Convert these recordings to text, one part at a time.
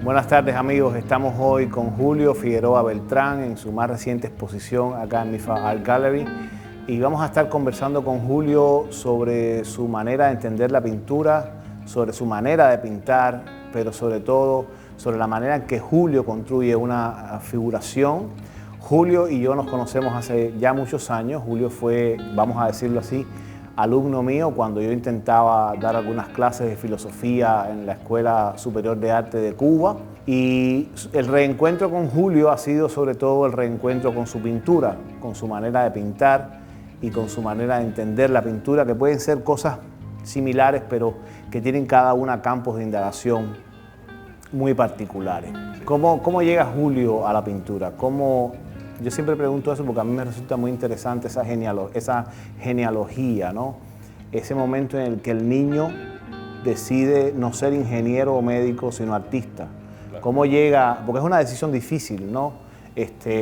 Buenas tardes amigos, estamos hoy con Julio Figueroa Beltrán en su más reciente exposición acá en MIFA Art Gallery y vamos a estar conversando con Julio sobre su manera de entender la pintura, sobre su manera de pintar, pero sobre todo sobre la manera en que Julio construye una figuración. Julio y yo nos conocemos hace ya muchos años. Julio fue, vamos a decirlo así, alumno mío cuando yo intentaba dar algunas clases de filosofía en la Escuela Superior de Arte de Cuba. Y el reencuentro con Julio ha sido sobre todo el reencuentro con su pintura, con su manera de pintar y con su manera de entender la pintura, que pueden ser cosas similares, pero que tienen cada una campos de indagación muy particulares. ¿Cómo llega Julio a la pintura? Yo siempre pregunto eso porque a mí me resulta muy interesante esa genealogía, ¿no? Ese momento en el que el niño decide no ser ingeniero o médico, sino artista. ¿Cómo llega? Porque es una decisión difícil, ¿no?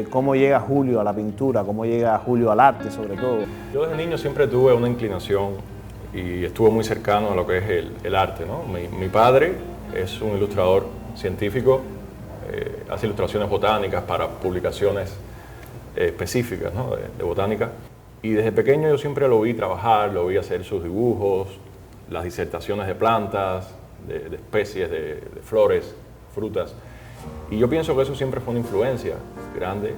¿Cómo llega Julio a la pintura? ¿Cómo llega Julio al arte, sobre todo? Yo desde niño siempre tuve una inclinación y estuve muy cercano a lo que es el arte, ¿no? Mi padre es un ilustrador científico, hace ilustraciones botánicas para publicaciones específicas, ¿no? de botánica. Y desde pequeño yo siempre lo vi trabajar, lo vi hacer sus dibujos, las disertaciones de plantas, de especies, de flores, frutas. Y yo pienso que eso siempre fue una influencia grande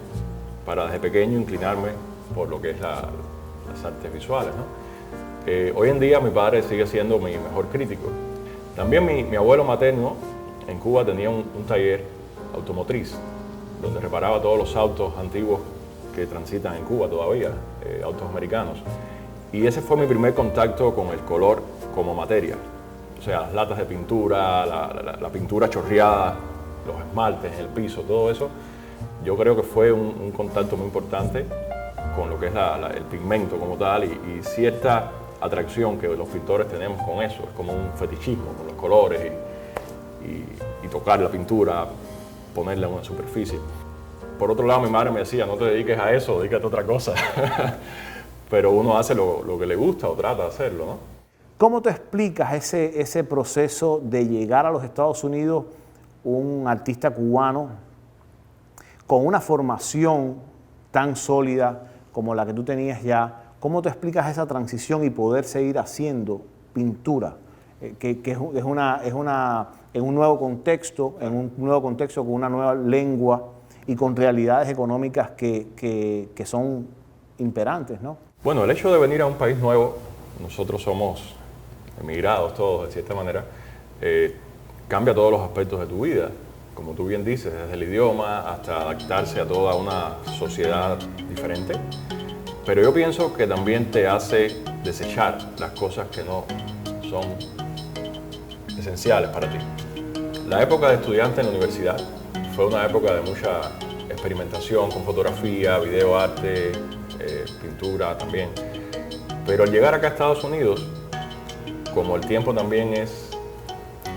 para desde pequeño inclinarme por lo que es las artes visuales, ¿no? Hoy en día mi padre sigue siendo mi mejor crítico. También mi abuelo materno en Cuba tenía un taller automotriz donde reparaba todos los autos antiguos que transitan en Cuba todavía, autos americanos. Y ese fue mi primer contacto con el color como materia. O sea, las latas de pintura, la pintura chorreada, los esmaltes, el piso, todo eso, yo creo que fue un contacto muy importante con lo que es el pigmento como tal y cierta atracción que los pintores tenemos con eso. Es como un fetichismo con los colores y tocar la pintura, ponerla en una superficie. Por otro lado, mi madre me decía, no te dediques a eso, dedícate a otra cosa. Pero uno hace lo que le gusta o trata de hacerlo, ¿no? ¿Cómo te explicas ese proceso de llegar a los Estados Unidos un artista cubano con una formación tan sólida como la que tú tenías ya? ¿Cómo te explicas esa transición y poder seguir haciendo pintura? Que es en un nuevo contexto, con una nueva lengua y con realidades económicas que son imperantes, ¿no? Bueno, el hecho de venir a un país nuevo, nosotros somos emigrados todos de cierta manera, cambia todos los aspectos de tu vida. Como tú bien dices, desde el idioma hasta adaptarse a toda una sociedad diferente. Pero yo pienso que también te hace desechar las cosas que no son esenciales para ti. La época de estudiante en la universidad fue una época de mucha experimentación con fotografía, video, arte, pintura también. Pero al llegar acá a Estados Unidos, como el tiempo también es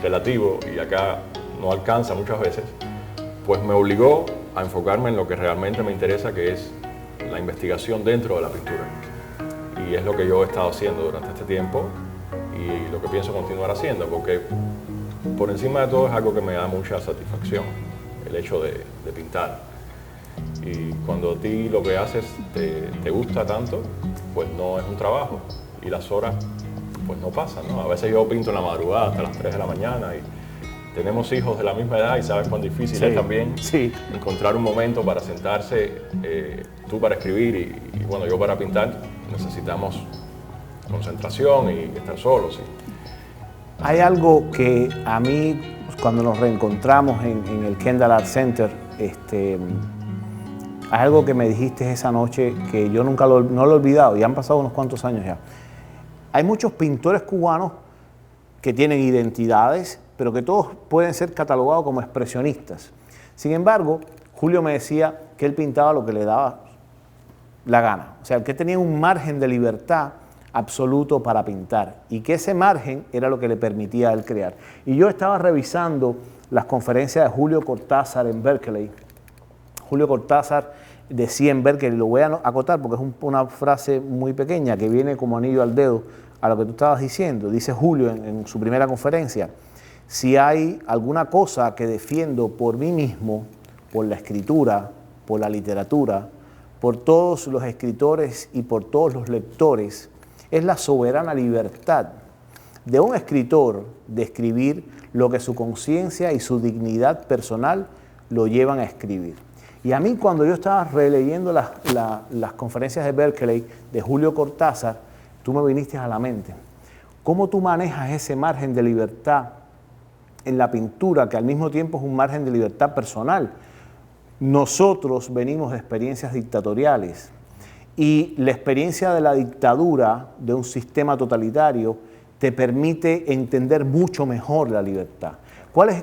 relativo y acá no alcanza muchas veces, pues me obligó a enfocarme en lo que realmente me interesa, que es la investigación dentro de la pintura. Y es lo que yo he estado haciendo durante este tiempo y lo que pienso continuar haciendo, porque por encima de todo es algo que me da mucha satisfacción, el hecho de pintar. Y cuando a ti lo que haces te gusta tanto, pues no es un trabajo y las horas pues no pasan, ¿no? A veces yo pinto en la madrugada hasta las 3 de la mañana y tenemos hijos de la misma edad y sabes cuán difícil es también encontrar un momento para sentarse, tú para escribir y bueno, yo para pintar. Necesitamos concentración y estar solos. Hay algo que a mí, cuando nos reencontramos en el Kendall Art Center, hay algo que me dijiste esa noche que yo nunca no lo he olvidado, y han pasado unos cuantos años ya. Hay muchos pintores cubanos que tienen identidades, pero que todos pueden ser catalogados como expresionistas. Sin embargo, Julio me decía que él pintaba lo que le daba la gana, o sea, que tenía un margen de libertad absoluto para pintar y que ese margen era lo que le permitía a él crear. Y yo estaba revisando las conferencias de Julio Cortázar en Berkeley. Julio Cortázar decía en Berkeley, lo voy a acotar porque es una frase muy pequeña que viene como anillo al dedo a lo que tú estabas diciendo. Dice Julio en su primera conferencia: si hay alguna cosa que defiendo por mí mismo, por la escritura, por la literatura, por todos los escritores y por todos los lectores, es la soberana libertad de un escritor de escribir lo que su conciencia y su dignidad personal lo llevan a escribir. Y a mí, cuando yo estaba releyendo las conferencias de Berkeley de Julio Cortázar, tú me viniste a la mente. ¿Cómo tú manejas ese margen de libertad en la pintura, que al mismo tiempo es un margen de libertad personal? Nosotros venimos de experiencias dictatoriales y la experiencia de la dictadura de un sistema totalitario te permite entender mucho mejor la libertad.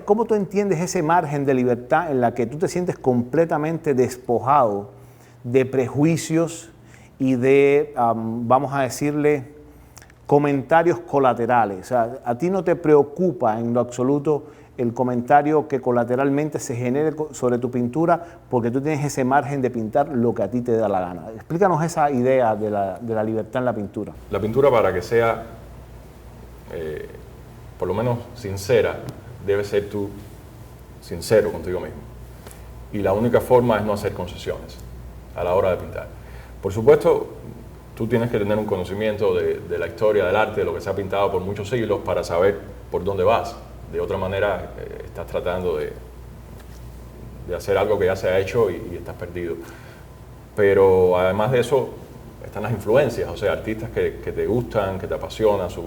¿Cómo tú entiendes ese margen de libertad en la que tú te sientes completamente despojado de prejuicios y de, vamos a decirle, comentarios colaterales? O sea, a ti no te preocupa en lo absoluto el comentario que colateralmente se genere sobre tu pintura porque tú tienes ese margen de pintar lo que a ti te da la gana. Explícanos esa idea de la libertad en la pintura. La pintura, para que sea por lo menos sincera, debe ser tú sincero contigo mismo. Y la única forma es no hacer concesiones a la hora de pintar. Por supuesto, tú tienes que tener un conocimiento de la historia del arte, de lo que se ha pintado por muchos siglos para saber por dónde vas. De otra manera, estás tratando de hacer algo que ya se ha hecho y estás perdido. Pero además de eso, están las influencias, o sea, artistas que te gustan, que te apasionan su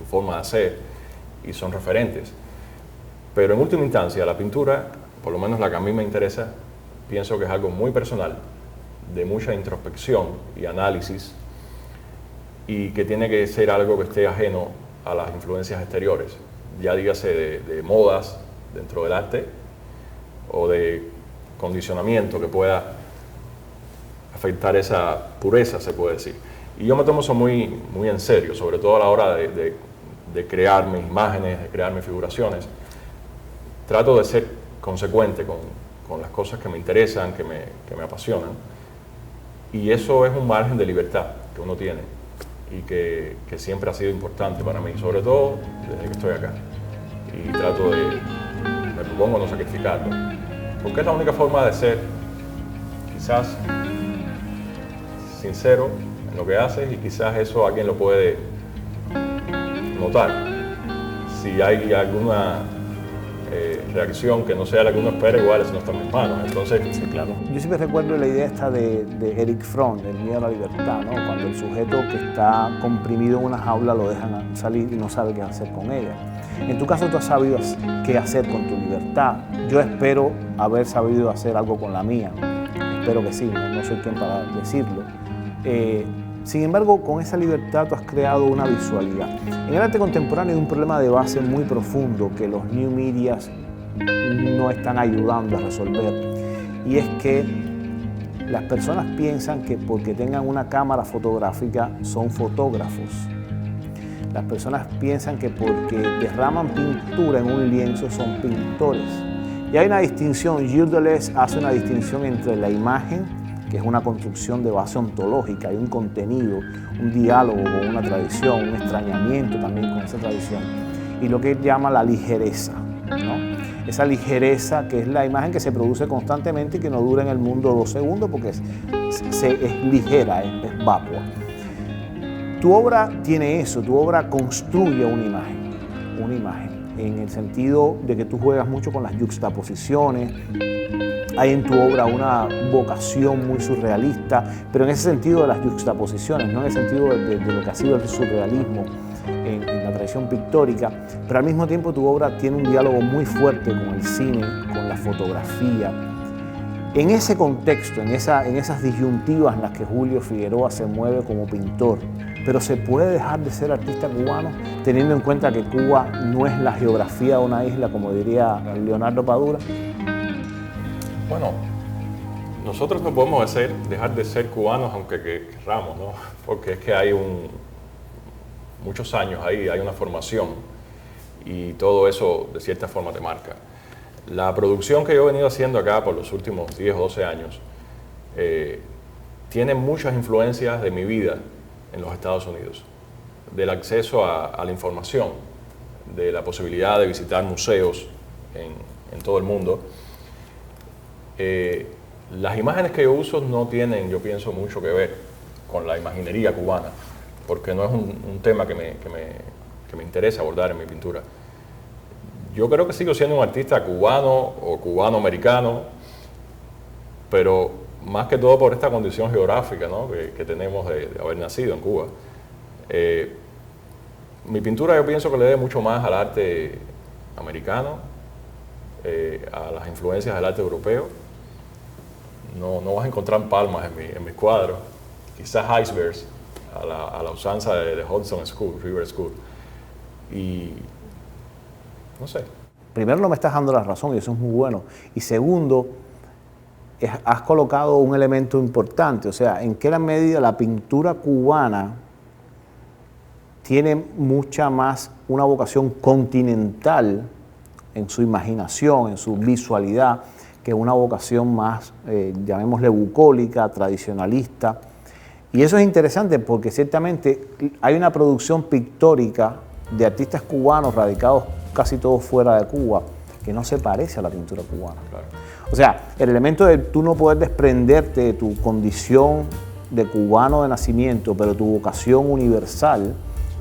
forma de hacer y son referentes. Pero en última instancia, la pintura, por lo menos la que a mí me interesa, pienso que es algo muy personal, de mucha introspección y análisis, y que tiene que ser algo que esté ajeno a las influencias exteriores, ya dígase de modas dentro del arte o de condicionamiento que pueda afectar esa pureza, se puede decir. Y yo me tomo eso muy en serio, sobre todo a la hora de crear mis imágenes, de crear mis figuraciones. Trato de ser consecuente con las cosas que me interesan, que me apasionan. Y eso es un margen de libertad que uno tiene y que siempre ha sido importante para mí, sobre todo desde que estoy acá. Y me propongo no sacrificarlo, porque es la única forma de ser, quizás, sincero en lo que haces, y quizás eso alguien lo puede notar. Si hay alguna reacción que no sea la que uno espera, igual eso no está en mis manos. Entonces, sí, claro. Yo siempre recuerdo la idea esta de Erich Fromm, del miedo a la libertad, ¿no? Cuando el sujeto que está comprimido en una jaula lo dejan salir y no sabe qué hacer con ella. En tu caso, tú has sabido qué hacer con tu libertad. Yo espero haber sabido hacer algo con la mía. Espero que sí, no soy quien para decirlo. Sin embargo, con esa libertad tú has creado una visualidad. En el arte contemporáneo hay un problema de base muy profundo que los new medias no están ayudando a resolver. Y es que las personas piensan que porque tengan una cámara fotográfica son fotógrafos. Las personas piensan que porque derraman pintura en un lienzo son pintores. Y hay una distinción, Gilles Deleuze hace una distinción entre la imagen, que es una construcción de base ontológica, hay un contenido, un diálogo con una tradición, un extrañamiento también con esa tradición, y lo que él llama la ligereza, ¿no? Esa ligereza que es la imagen que se produce constantemente y que no dura en el mundo 2 segundos porque es ligera, es vacua. Tu obra tiene eso, tu obra construye una imagen, en el sentido de que tú juegas mucho con las yuxtaposiciones. Hay en tu obra una vocación muy surrealista, pero en ese sentido de las yuxtaposiciones, no en el sentido de lo que ha sido el surrealismo en la tradición pictórica, pero al mismo tiempo tu obra tiene un diálogo muy fuerte con el cine, con la fotografía. En ese contexto, en esas disyuntivas en las que Julio Figueroa se mueve como pintor, pero se puede dejar de ser artista cubano teniendo en cuenta que Cuba no es la geografía de una isla, como diría Leonardo Padura. Bueno, nosotros no podemos dejar de ser cubanos aunque querramos, ¿no? Porque es que hay muchos años ahí, hay una formación y todo eso de cierta forma te marca. La producción que yo he venido haciendo acá por los últimos 10 o 12 años tiene muchas influencias de mi vida en los Estados Unidos, del acceso a la información, de la posibilidad de visitar museos en todo el mundo. Las imágenes que yo uso no tienen, yo pienso, mucho que ver con la imaginería cubana, porque no es un tema que me interesa abordar en mi pintura. Yo creo que sigo siendo un artista cubano o cubano-americano, pero más que todo por esta condición geográfica, ¿no?, que tenemos de haber nacido en Cuba. Mi pintura yo pienso que le debe mucho más al arte americano, a las influencias del arte europeo. No vas a encontrar palmas en mis cuadros, quizás icebergs a la usanza de Hudson School, River School. Y no sé. Primero, no me estás dando la razón y eso es muy bueno. Y segundo, has colocado un elemento importante, o sea, en qué medida la pintura cubana tiene mucha más una vocación continental en su imaginación, en su visualidad, que una vocación más, llamémosle bucólica, tradicionalista. Y eso es interesante porque ciertamente hay una producción pictórica de artistas cubanos radicados casi todos fuera de Cuba, que no se parece a la pintura cubana. Claro. O sea, el elemento de tú no poder desprenderte de tu condición de cubano de nacimiento, pero tu vocación universal,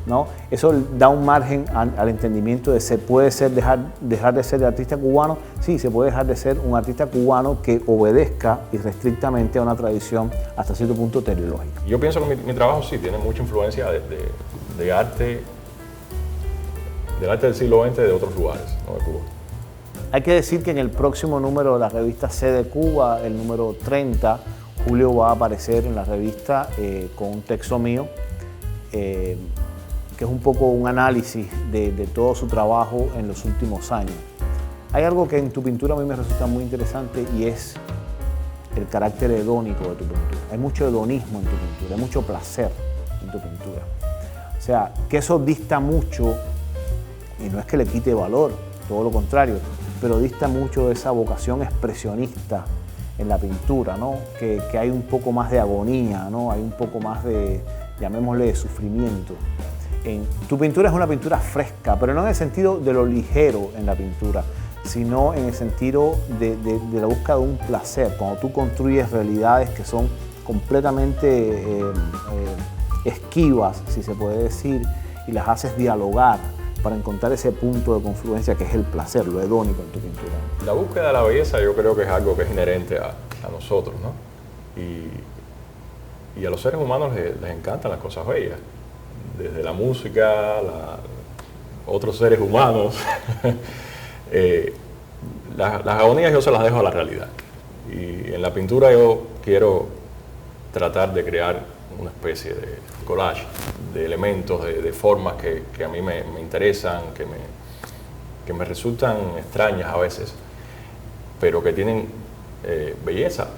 ¿no? Eso da un margen al entendimiento de se puede dejar de ser el artista cubano. Sí, se puede dejar de ser un artista cubano que obedezca irrestrictamente a una tradición hasta cierto punto teleológica. Yo pienso que mi trabajo sí tiene mucha influencia de arte, del arte del siglo XX de otros lugares, no de Cuba. Hay que decir que en el próximo número de la revista C de Cuba, el número 30, Julio va a aparecer en la revista con un texto mío, que es un poco un análisis de todo su trabajo en los últimos años. Hay algo que en tu pintura a mí me resulta muy interesante y es el carácter hedónico de tu pintura. Hay mucho hedonismo en tu pintura, hay mucho placer en tu pintura. O sea, que eso dista mucho, y no es que le quite valor, todo lo contrario, pero dista mucho de esa vocación expresionista en la pintura, ¿no? Que hay un poco más de agonía, ¿no? Hay un poco más de, llamémosle, de sufrimiento. Tu pintura es una pintura fresca, pero no en el sentido de lo ligero en la pintura, sino en el sentido de la búsqueda de un placer, cuando tú construyes realidades que son completamente esquivas, si se puede decir, y las haces dialogar para encontrar ese punto de confluencia que es el placer, lo hedónico en tu pintura. La búsqueda de la belleza yo creo que es algo que es inherente a nosotros, ¿no? Y a los seres humanos les encantan las cosas bellas, desde la música, otros seres humanos. Las agonías yo se las dejo a la realidad. Y en la pintura yo quiero tratar de crear una especie de collage, de elementos, de formas que a mí me interesan, que me resultan extrañas a veces, pero que tienen belleza.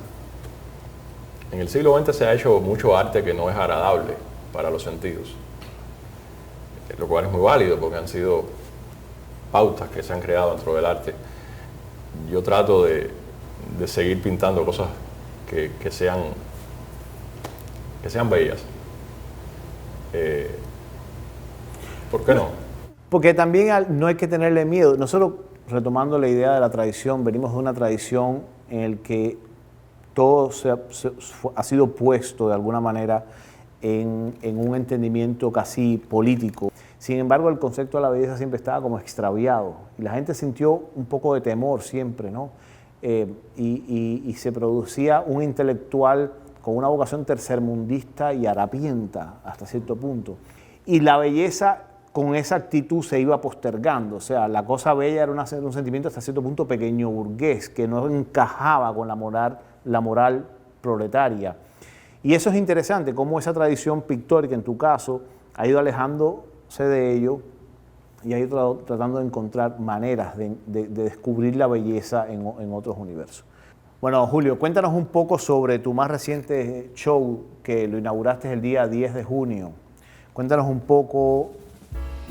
En el siglo XX se ha hecho mucho arte que no es agradable para los sentidos, lo cual es muy válido porque han sido pautas que se han creado dentro del arte. Yo trato de seguir pintando cosas que sean bellas. ¿Por qué no? Porque también no hay que tenerle miedo. Nosotros, retomando la idea de la tradición, venimos de una tradición en la que todo ha sido puesto de alguna manera en un entendimiento casi político. Sin embargo, el concepto de la belleza siempre estaba como extraviado y la gente sintió un poco de temor siempre, ¿no? Y se producía un intelectual con una vocación tercermundista y harapienta hasta cierto punto. Y la belleza con esa actitud se iba postergando, o sea, la cosa bella era un sentimiento hasta cierto punto pequeño burgués, que no encajaba con la moral proletaria. Y eso es interesante, cómo esa tradición pictórica, en tu caso, ha ido alejándose de ello y ha ido tratando de encontrar maneras de descubrir la belleza en otros universos. Bueno, Julio, cuéntanos un poco sobre tu más reciente show, que lo inauguraste el día 10 de junio. Cuéntanos un poco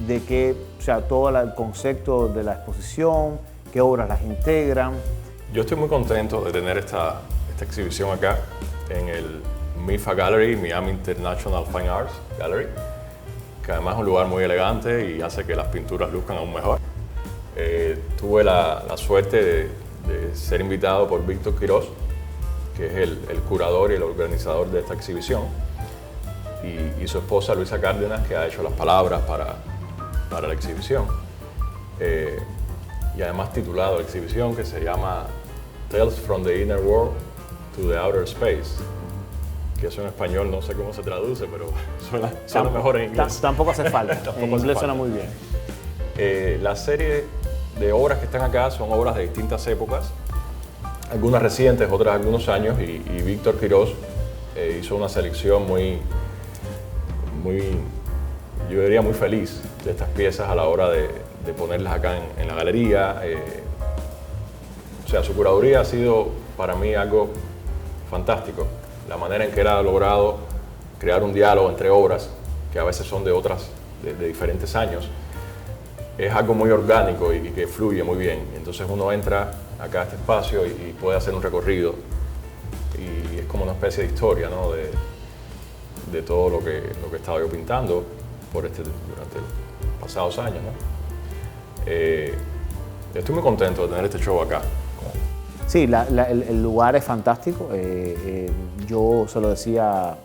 de qué, o sea, todo el concepto de la exposición, qué obras las integran. Yo estoy muy contento de tener esta exhibición acá en el MIFA Gallery, Miami International Fine Arts Gallery, que además es un lugar muy elegante y hace que las pinturas luzcan aún mejor. Tuve la suerte de ser invitado por Víctor Quirós, que es el curador y el organizador de esta exhibición, y su esposa Luisa Cárdenas, que ha hecho las palabras para la exhibición. Y además titulado la exhibición, que se llama Tales from the Inner World to the Outer Space, que eso en español no sé cómo se traduce, pero suena mejor en inglés. Tampoco hace falta, en inglés suena muy bien. La serie de obras que están acá son obras de distintas épocas, algunas recientes, otras algunos años, y Víctor Quirós hizo una selección muy, yo diría muy feliz de estas piezas a la hora de ponerlas acá en la galería. O sea, su curaduría ha sido para mí algo fantástico. La manera en que él ha logrado crear un diálogo entre obras, que a veces son de diferentes años, es algo muy orgánico y que fluye muy bien. Entonces uno entra acá a este espacio y puede hacer un recorrido, y es como una especie de historia, ¿no? de todo lo que he estado yo pintando durante los pasados años, ¿no? Estoy muy contento de tener este show acá. Sí, el lugar es fantástico. Yo se lo decía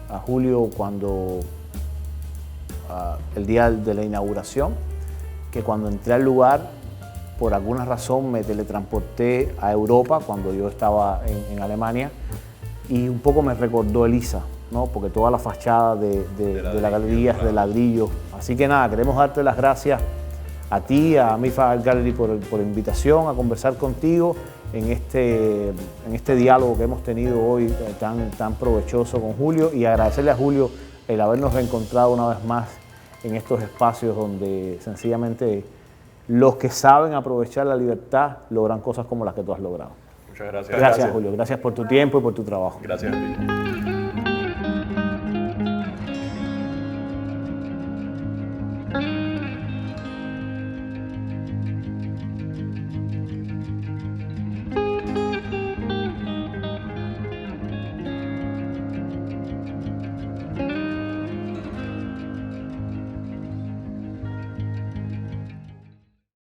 a Julio cuando el día de la inauguración, que cuando entré al lugar, por alguna razón me teletransporté a Europa cuando yo estaba en Alemania, y un poco me recordó Elisa, ¿no? Porque toda la fachada de la galería es de ladrillo. Así que nada, queremos darte las gracias a ti, a MIFA Art Gallery por la invitación a conversar contigo en este diálogo que hemos tenido hoy tan provechoso con Julio, y agradecerle a Julio el habernos reencontrado una vez más en estos espacios donde sencillamente los que saben aprovechar la libertad logran cosas como las que tú has logrado. Muchas gracias. Gracias, Julio. Gracias por tu tiempo y por tu trabajo. Gracias a ti.